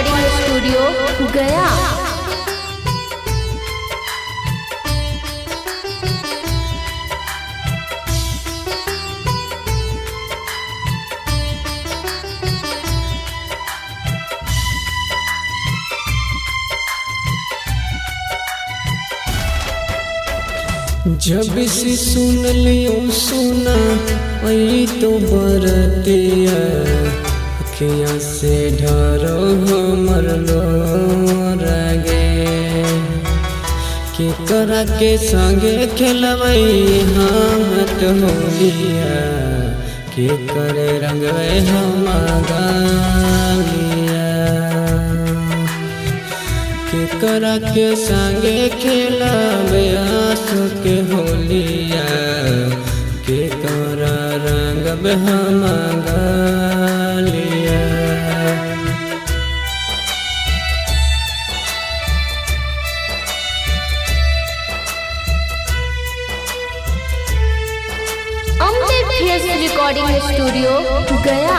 Recording studio गया। जब से सुन लियो सुना वही तो बरतिया अखियाँ से ढारो हमर लो रगे के करा के संगे खेलबई हाथ होलिया के करे रंगवे हम गालिया के करा के संगे खेलावे आंसू के होलिया के करा रंग हम गालिया। रिकॉर्डिंग स्टूडियो गया।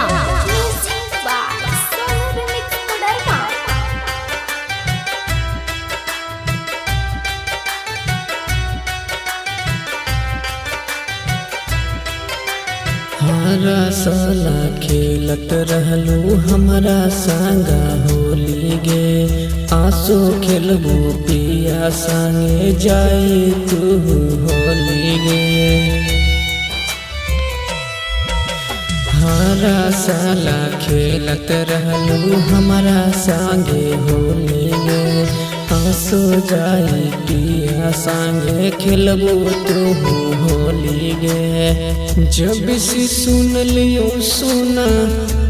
हरा साला खेलत रहलू हमारा संगा होली गे आंसू खेलबू पिया संगे जाई तू होली गे। हरा साला खेलत रहलू हमारा संगे होली गे आंसू जाई पिया संगे खेलबू तू होली गे। जब से सुन लियो सुना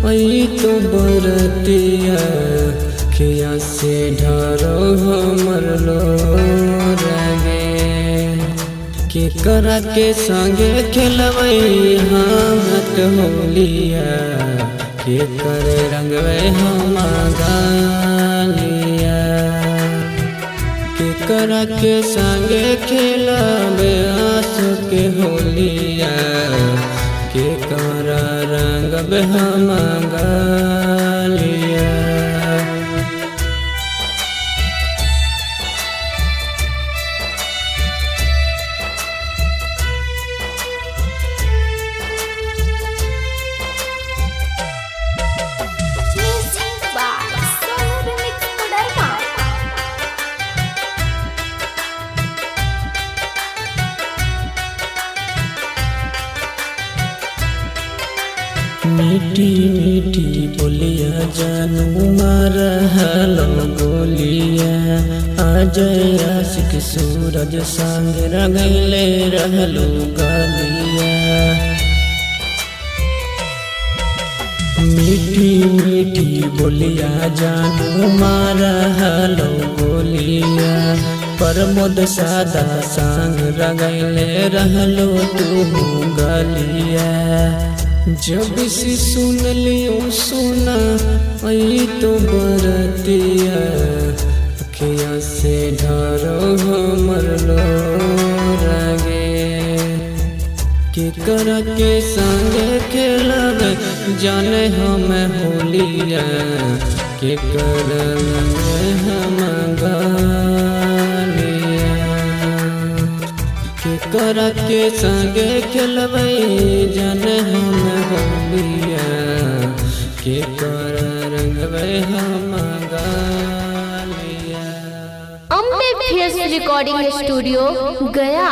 वही तो बरतिया खिया से ढारो हमर लो रगे के करा के संगे खेलबई हाथ होलिया के करे रंगवे हम गालिया के करा के संगे खेलावे आंसू के होलिया के करा रंगवे हम गालिया। मीठी मीठी बोलिया जानू मारा हलो गोलिया आज आशिक सूरज संग रंगले रहलो गालिया। मीठी मीठी बोलिया जानू मारा हलो गोलिया प्रमोद सादा संग रंगले रहलो तू गालिया। जब से सुन लियो सुना वही तो बरतिया अखियाँ से ढारो हमर लो रगे के करा के संगे खेलबे जाने हम होलिया के करंगे हम गालिया के करा के संगे खेलबई जाने हम होलिया के कर रंगवे हम गालिया। रिकॉर्डिंग स्टूडियो गया।